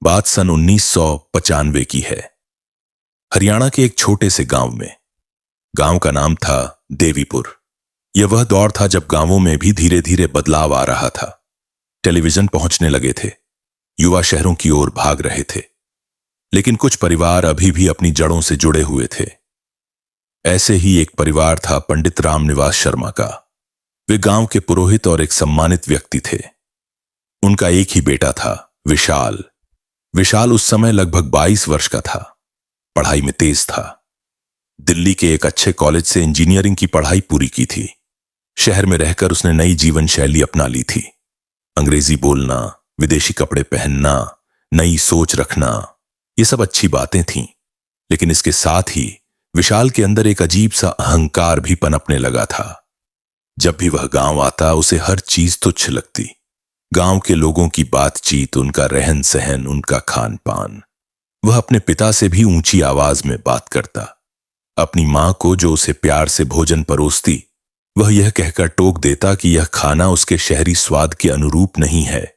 बात सन 1995 की है। हरियाणा के एक छोटे से गांव में। गांव का नाम था देवीपुर। यह वह दौर था जब गांवों में भी धीरे धीरे बदलाव आ रहा था। टेलीविजन पहुंचने लगे थे, युवा शहरों की ओर भाग रहे थे, लेकिन कुछ परिवार अभी भी अपनी जड़ों से जुड़े हुए थे। ऐसे ही एक परिवार था पंडित रामनिवास शर्मा का। वे गांव के पुरोहित और एक सम्मानित व्यक्ति थे। उनका एक ही बेटा था, विशाल। विशाल उस समय लगभग 22 वर्ष का था। पढ़ाई में तेज था। दिल्ली के एक अच्छे कॉलेज से इंजीनियरिंग की पढ़ाई पूरी की थी। शहर में रहकर उसने नई जीवन शैली अपना ली थी। अंग्रेजी बोलना, विदेशी कपड़े पहनना, नई सोच रखना, ये सब अच्छी बातें थीं। लेकिन इसके साथ ही विशाल के अंदर एक अजीब सा अहंकार भी पनपने लगा था। जब भी वह गांव आता उसे हर चीज तुच्छ लगती। गांव के लोगों की बातचीत, उनका रहन सहन, उनका खान पान। वह अपने पिता से भी ऊंची आवाज में बात करता। अपनी मां को जो उसे प्यार से भोजन परोसती, वह यह कहकर टोक देता कि यह खाना उसके शहरी स्वाद के अनुरूप नहीं है।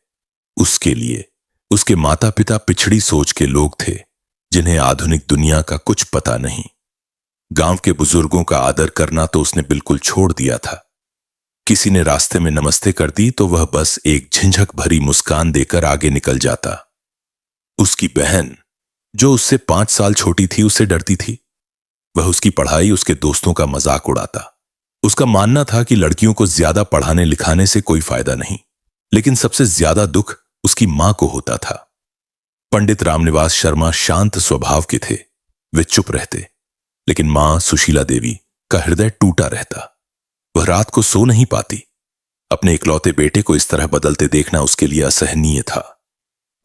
उसके लिए उसके माता पिता पिछड़ी सोच के लोग थे, जिन्हें आधुनिक दुनिया का कुछ पता नहीं। गांव के बुजुर्गों का आदर करना तो उसने बिल्कुल छोड़ दिया था। किसी ने रास्ते में नमस्ते कर दी तो वह बस एक झिझक भरी मुस्कान देकर आगे निकल जाता। उसकी बहन, जो उससे 5 साल छोटी थी, उससे डरती थी। वह उसकी पढ़ाई, उसके दोस्तों का मजाक उड़ाता। उसका मानना था कि लड़कियों को ज्यादा पढ़ाने लिखाने से कोई फायदा नहीं। लेकिन सबसे ज्यादा दुख उसकी मां को होता था। पंडित रामनिवास शर्मा शांत स्वभाव के थे। वे चुप रहते, लेकिन मां सुशीला देवी का हृदय टूटा रहता। वह रात को सो नहीं पाती। अपने इकलौते बेटे को इस तरह बदलते देखना उसके लिए असहनीय था।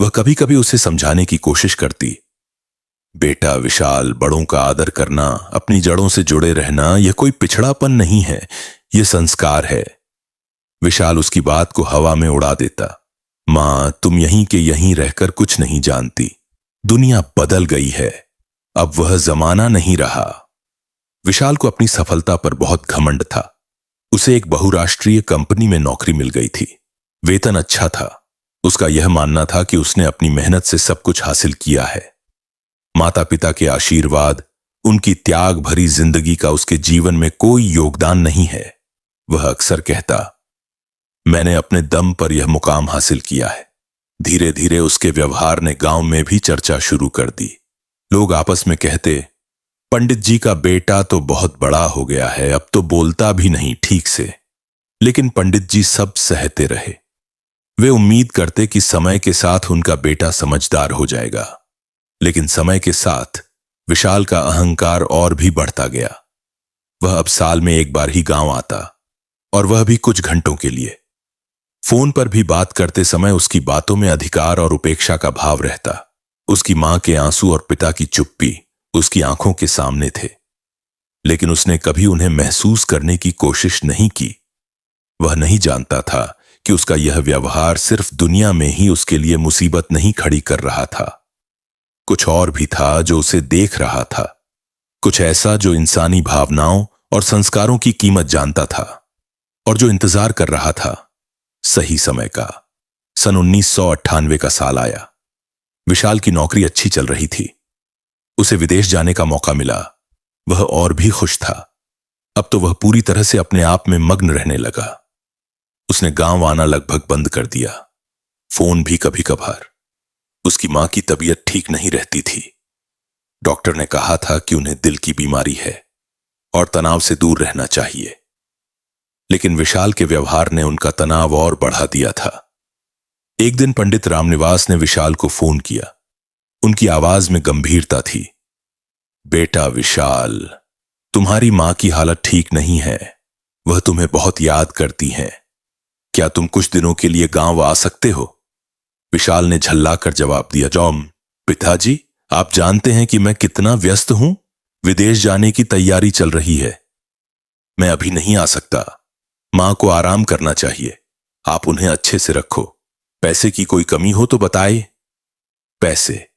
वह कभी कभी उसे समझाने की कोशिश करती। बेटा विशाल, बड़ों का आदर करना, अपनी जड़ों से जुड़े रहना, यह कोई पिछड़ापन नहीं है, यह संस्कार है। विशाल उसकी बात को हवा में उड़ा देता। मां, तुम यहीं के यहीं रहकर कुछ नहीं जानती। दुनिया बदल गई है, अब वह जमाना नहीं रहा। विशाल को अपनी सफलता पर बहुत घमंड था। उसे एक बहुराष्ट्रीय कंपनी में नौकरी मिल गई थी। वेतन अच्छा था। उसका यह मानना था कि उसने अपनी मेहनत से सब कुछ हासिल किया है। माता पिता के आशीर्वाद, उनकी त्याग भरी जिंदगी का उसके जीवन में कोई योगदान नहीं है। वह अक्सर कहता, मैंने अपने दम पर यह मुकाम हासिल किया है। धीरे धीरे उसके व्यवहार ने गांव में भी चर्चा शुरू कर दी। लोग आपस में कहते, पंडित जी का बेटा तो बहुत बड़ा हो गया है, अब तो बोलता भी नहीं ठीक से। लेकिन पंडित जी सब सहते रहे। वे उम्मीद करते कि समय के साथ उनका बेटा समझदार हो जाएगा। लेकिन समय के साथ विशाल का अहंकार और भी बढ़ता गया। वह अब साल में एक बार ही गांव आता, और वह भी कुछ घंटों के लिए। फोन पर भी बात करते समय उसकी बातों में अधिकार और उपेक्षा का भाव रहता। उसकी मां के आंसू और पिता की चुप्पी उसकी आंखों के सामने थे, लेकिन उसने कभी उन्हें महसूस करने की कोशिश नहीं की। वह नहीं जानता था कि उसका यह व्यवहार सिर्फ दुनिया में ही उसके लिए मुसीबत नहीं खड़ी कर रहा था। कुछ और भी था जो उसे देख रहा था। कुछ ऐसा जो इंसानी भावनाओं और संस्कारों की कीमत जानता था, और जो इंतजार कर रहा था सही समय का। सन 1998 का साल आया। विशाल की नौकरी अच्छी चल रही थी। उसे विदेश जाने का मौका मिला। वह और भी खुश था। अब तो वह पूरी तरह से अपने आप में मग्न रहने लगा। उसने गांव आना लगभग बंद कर दिया। फोन भी कभी कभार। उसकी मां की तबीयत ठीक नहीं रहती थी। डॉक्टर ने कहा था कि उन्हें दिल की बीमारी है और तनाव से दूर रहना चाहिए। लेकिन विशाल के व्यवहार ने उनका तनाव और बढ़ा दिया था। एक दिन पंडित रामनिवास ने विशाल को फोन किया। उनकी आवाज में गंभीरता थी। बेटा विशाल, तुम्हारी मां की हालत ठीक नहीं है। वह तुम्हें बहुत याद करती हैं। क्या तुम कुछ दिनों के लिए गांव आ सकते हो? विशाल ने झल्लाकर जवाब दिया, जॉम पिताजी, आप जानते हैं कि मैं कितना व्यस्त हूं। विदेश जाने की तैयारी चल रही है। मैं अभी नहीं आ सकता। मां को आराम करना चाहिए। आप उन्हें अच्छे से रखो। पैसे की कोई कमी हो तो बताए। पैसे।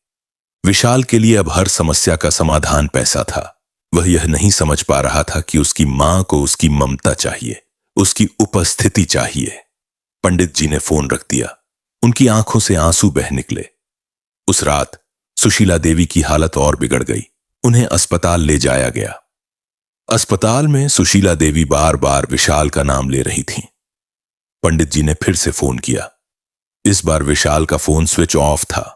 विशाल के लिए अब हर समस्या का समाधान पैसा था। वह यह नहीं समझ पा रहा था कि उसकी मां को उसकी ममता चाहिए, उसकी उपस्थिति चाहिए। पंडित जी ने फोन रख दिया। उनकी आंखों से आंसू बह निकले। उस रात सुशीला देवी की हालत और बिगड़ गई। उन्हें अस्पताल ले जाया गया। अस्पताल में सुशीला देवी बार बार विशाल का नाम ले रही थीं। पंडित जी ने फिर से फोन किया। इस बार विशाल का फोन स्विच ऑफ था।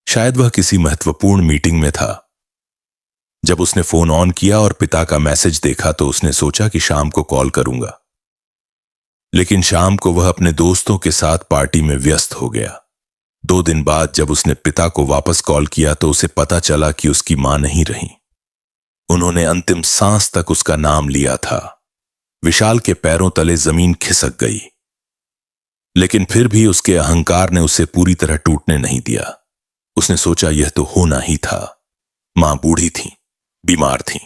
शायद वह किसी महत्वपूर्ण मीटिंग में था। जब उसने फोन ऑन किया और पिता का मैसेज देखा तो उसने सोचा कि शाम को कॉल करूंगा, लेकिन शाम को वह अपने दोस्तों के साथ पार्टी में व्यस्त हो गया। 2 दिन बाद जब उसने पिता को वापस कॉल किया तो उसे पता चला कि उसकी मां नहीं रही। उन्होंने अंतिम सांस तक उसका नाम लिया था। विशाल के पैरों तले जमीन खिसक गई, लेकिन फिर भी उसके अहंकार ने उसे पूरी तरह टूटने नहीं दिया। उसने सोचा यह तो होना ही था। मां बूढ़ी थी, बीमार थी।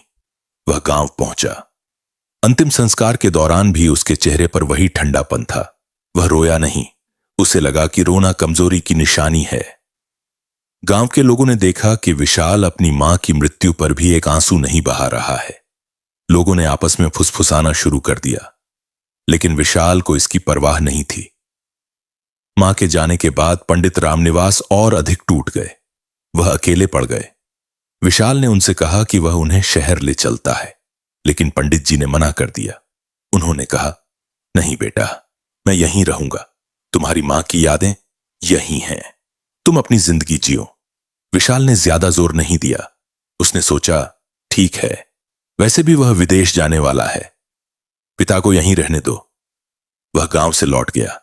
वह गांव पहुंचा। अंतिम संस्कार के दौरान भी उसके चेहरे पर वही ठंडापन था। वह रोया नहीं। उसे लगा कि रोना कमजोरी की निशानी है। गांव के लोगों ने देखा कि विशाल अपनी मां की मृत्यु पर भी एक आंसू नहीं बहा रहा है। लोगों ने आपस में फुसफुसाना शुरू कर दिया, लेकिन विशाल को इसकी परवाह नहीं थी। मां के जाने के बाद पंडित रामनिवास और अधिक टूट गए। वह अकेले पड़ गए। विशाल ने उनसे कहा कि वह उन्हें शहर ले चलता है, लेकिन पंडित जी ने मना कर दिया। उन्होंने कहा, नहीं बेटा, मैं यहीं रहूंगा। तुम्हारी मां की यादें यहीं हैं। तुम अपनी जिंदगी जियो। विशाल ने ज्यादा जोर नहीं दिया। उसने सोचा, ठीक है, वैसे भी वह विदेश जाने वाला है, पिता को यहीं रहने दो। वह गांव से लौट गया,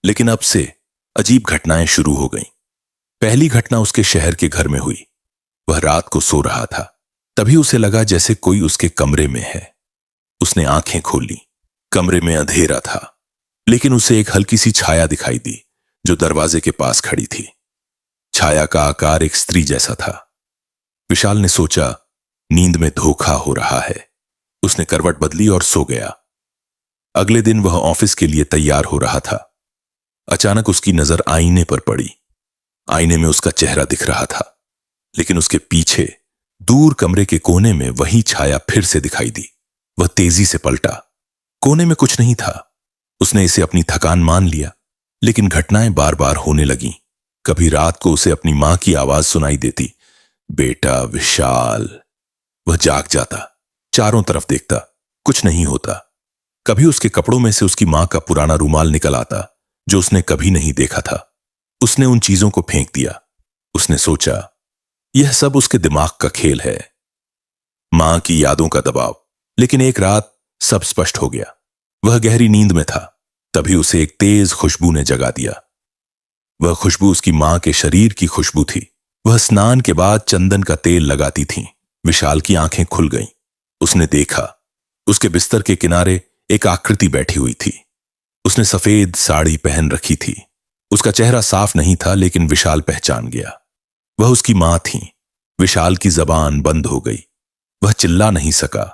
लेकिन अब से अजीब घटनाएं शुरू हो गईं। पहली घटना उसके शहर के घर में हुई। वह रात को सो रहा था, तभी उसे लगा जैसे कोई उसके कमरे में है। उसने आंखें खोली। कमरे में अंधेरा था, लेकिन उसे एक हल्की सी छाया दिखाई दी जो दरवाजे के पास खड़ी थी। छाया का आकार एक स्त्री जैसा था। विशाल ने सोचा, नींद में धोखा हो रहा है। उसने करवट बदली और सो गया। अगले दिन वह ऑफिस के लिए तैयार हो रहा था। अचानक उसकी नजर आईने पर पड़ी। आईने में उसका चेहरा दिख रहा था, लेकिन उसके पीछे दूर कमरे के कोने में वही छाया फिर से दिखाई दी। वह तेजी से पलटा। कोने में कुछ नहीं था। उसने इसे अपनी थकान मान लिया, लेकिन घटनाएं बार बार होने लगीं। कभी रात को उसे अपनी मां की आवाज सुनाई देती, बेटा विशाल। वह जाग जाता, चारों तरफ देखता, कुछ नहीं होता। कभी उसके कपड़ों में से उसकी मां का पुराना रूमाल निकल आता जो उसने कभी नहीं देखा था। उसने उन चीजों को फेंक दिया। उसने सोचा, यह सब उसके दिमाग का खेल है, मां की यादों का दबाव। लेकिन एक रात सब स्पष्ट हो गया। वह गहरी नींद में था, तभी उसे एक तेज खुशबू ने जगा दिया। वह खुशबू उसकी मां के शरीर की खुशबू थी। वह स्नान के बाद चंदन का तेल लगाती थी। विशाल की आंखें खुल गईं। उसने देखा, उसके बिस्तर के किनारे एक आकृति बैठी हुई थी। उसने सफेद साड़ी पहन रखी थी। उसका चेहरा साफ नहीं था, लेकिन विशाल पहचान गया। वह उसकी मां थी। विशाल की जबान बंद हो गई। वह चिल्ला नहीं सका।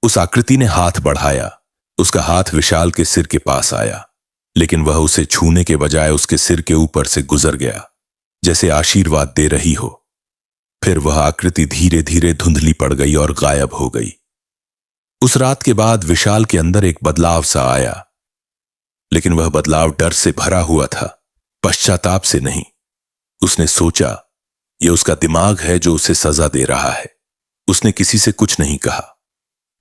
उस आकृति ने हाथ बढ़ाया। उसका हाथ विशाल के सिर के पास आया, लेकिन वह उसे छूने के बजाय उसके सिर के ऊपर से गुजर गया, जैसे आशीर्वाद दे रही हो। फिर वह आकृति धीरे धीरे धुंधली पड़ गई और गायब हो गई। उस रात के बाद विशाल के अंदर एक बदलाव सा आया, लेकिन वह बदलाव डर से भरा हुआ था, पश्चाताप से नहीं। उसने सोचा, यह उसका दिमाग है जो उसे सजा दे रहा है। उसने किसी से कुछ नहीं कहा।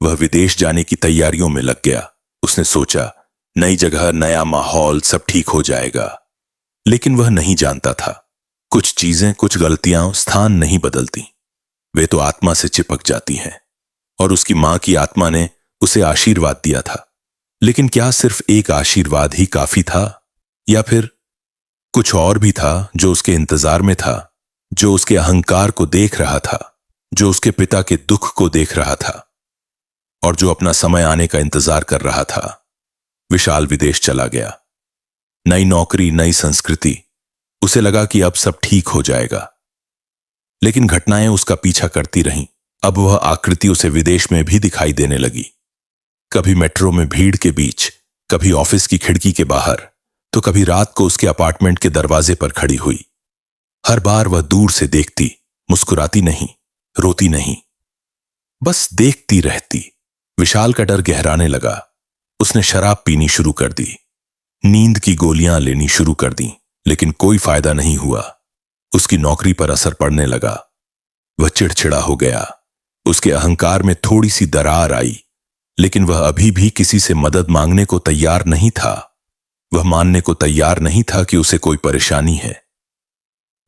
वह विदेश जाने की तैयारियों में लग गया। उसने सोचा, नई जगह, नया माहौल, सब ठीक हो जाएगा। लेकिन वह नहीं जानता था, कुछ चीजें, कुछ गलतियां स्थान नहीं बदलती, वे तो आत्मा से चिपक जाती हैं। और उसकी मां की आत्मा ने उसे आशीर्वाद दिया था, लेकिन क्या सिर्फ एक आशीर्वाद ही काफी था, या फिर कुछ और भी था जो उसके इंतजार में था, जो उसके अहंकार को देख रहा था, जो उसके पिता के दुख को देख रहा था, और जो अपना समय आने का इंतजार कर रहा था। विशाल विदेश चला गया। नई नौकरी, नई संस्कृति। उसे लगा कि अब सब ठीक हो जाएगा, लेकिन घटनाएं उसका पीछा करती रहीं। अब वह आकृति उसे विदेश में भी दिखाई देने लगी। कभी मेट्रो में भीड़ के बीच, कभी ऑफिस की खिड़की के बाहर, तो कभी रात को उसके अपार्टमेंट के दरवाजे पर खड़ी हुई। हर बार वह दूर से देखती, मुस्कुराती नहीं, रोती नहीं, बस देखती रहती। विशाल का डर गहराने लगा। उसने शराब पीनी शुरू कर दी, नींद की गोलियां लेनी शुरू कर दी, लेकिन कोई फायदा नहीं हुआ। उसकी नौकरी पर असर पड़ने लगा। वह चिड़चिड़ा हो गया। उसके अहंकार में थोड़ी सी दरार आई, लेकिन वह अभी भी किसी से मदद मांगने को तैयार नहीं था। वह मानने को तैयार नहीं था कि उसे कोई परेशानी है।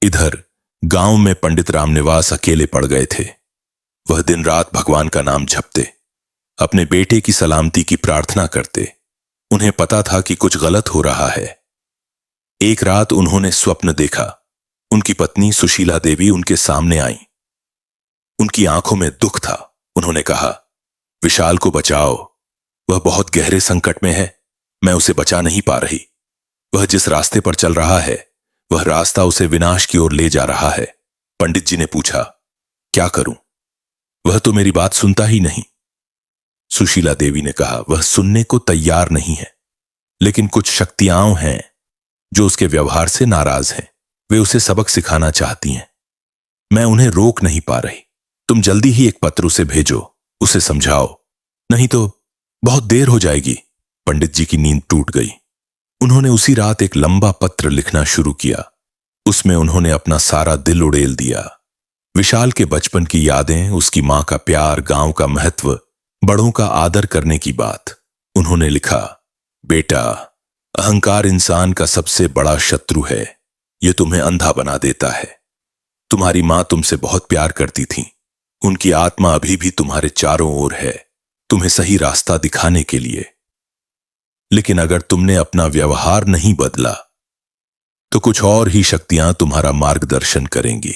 इधर गांव में पंडित रामनिवास अकेले पड़ गए थे। वह दिन रात भगवान का नाम जपते, अपने बेटे की सलामती की प्रार्थना करते। उन्हें पता था कि कुछ गलत हो रहा है। एक रात उन्होंने स्वप्न देखा। उनकी पत्नी सुशीला देवी उनके सामने आई। उनकी आंखों में दुख था। उन्होंने कहा, विशाल को बचाओ, वह बहुत गहरे संकट में है। मैं उसे बचा नहीं पा रही। वह जिस रास्ते पर चल रहा है, वह रास्ता उसे विनाश की ओर ले जा रहा है। पंडित जी ने पूछा, क्या करूं? वह तो मेरी बात सुनता ही नहीं। सुशीला देवी ने कहा, वह सुनने को तैयार नहीं है, लेकिन कुछ शक्तियां हैं जो उसके व्यवहार से नाराज हैं। वे उसे सबक सिखाना चाहती हैं। मैं उन्हें रोक नहीं पा रही। तुम जल्दी ही एक पत्र उसे भेजो, उसे समझाओ, नहीं तो बहुत देर हो जाएगी। पंडित जी की नींद टूट गई। उन्होंने उसी रात एक लंबा पत्र लिखना शुरू किया। उसमें उन्होंने अपना सारा दिल उड़ेल दिया। विशाल के बचपन की यादें, उसकी मां का प्यार, गांव का महत्व, बड़ों का आदर करने की बात। उन्होंने लिखा, बेटा, अहंकार इंसान का सबसे बड़ा शत्रु है। यह तुम्हें अंधा बना देता है। तुम्हारी मां तुमसे बहुत प्यार करती थी। उनकी आत्मा अभी भी तुम्हारे चारों ओर है, तुम्हें सही रास्ता दिखाने के लिए। लेकिन अगर तुमने अपना व्यवहार नहीं बदला, तो कुछ और ही शक्तियां तुम्हारा मार्गदर्शन करेंगी,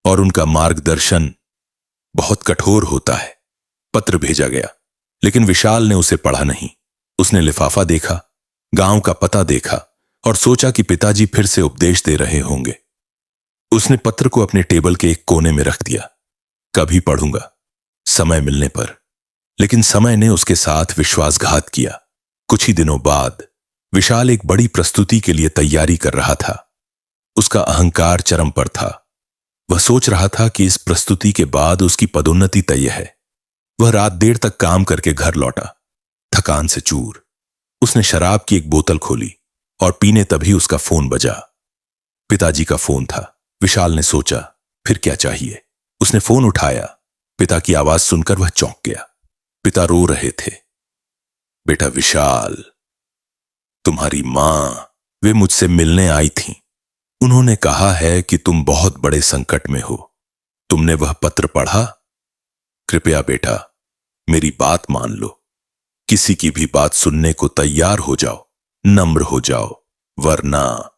और उनका मार्गदर्शन बहुत कठोर होता है। पत्र भेजा गया, लेकिन विशाल ने उसे पढ़ा नहीं। उसने लिफाफा देखा, गांव का पता देखा और सोचा कि पिताजी फिर से उपदेश दे रहे होंगे। उसने पत्र को अपने टेबल के एक कोने में रख दिया। कभी पढ़ूंगा, समय मिलने पर। लेकिन समय ने उसके साथ विश्वासघात किया। कुछ ही दिनों बाद विशाल एक बड़ी प्रस्तुति के लिए तैयारी कर रहा था। उसका अहंकार चरम पर था। वह सोच रहा था कि इस प्रस्तुति के बाद उसकी पदोन्नति तय है। वह रात देर तक काम करके घर लौटा, थकान से चूर। उसने शराब की एक बोतल खोली और पीने तभी उसका फोन बजा। पिताजी का फोन था। विशाल ने सोचा, फिर क्या चाहिए। उसने फोन उठाया। पिता की आवाज सुनकर वह चौंक गया। पिता रो रहे थे। बेटा विशाल, तुम्हारी मां, वे मुझसे मिलने आई थीं। उन्होंने कहा है कि तुम बहुत बड़े संकट में हो। तुमने वह पत्र पढ़ा? कृपया बेटा, मेरी बात मान लो। किसी की भी बात सुनने को तैयार हो जाओ, नम्र हो जाओ, वरना